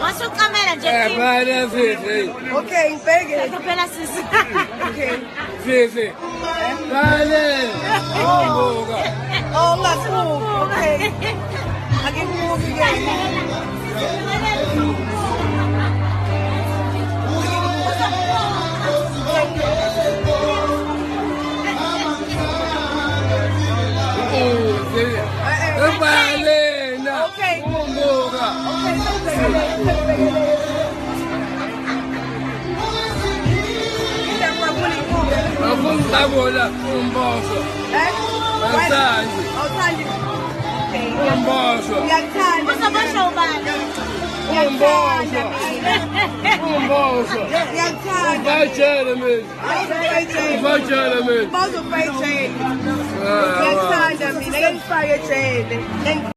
Masuk kamera nje. Bana Fifi. Okay, ngibheke. Phela sisi. Okay. Fifi. Bale. Umbuka. Oh, ngasuka. Okay. Akikubuki ke. Balena. Okay. Umbuka. Okay, Akungabona umboso. Asandi. Awuthandi. Umboso. Ngiyakuthanda. Uzobasho ubani? Umboso. Umboso. Ngiyakuthanda. Batshele mina. Batshele mina. Bawuzofaka ejele. Ngiyakuthanda mina. Ngeke ngifake ejele.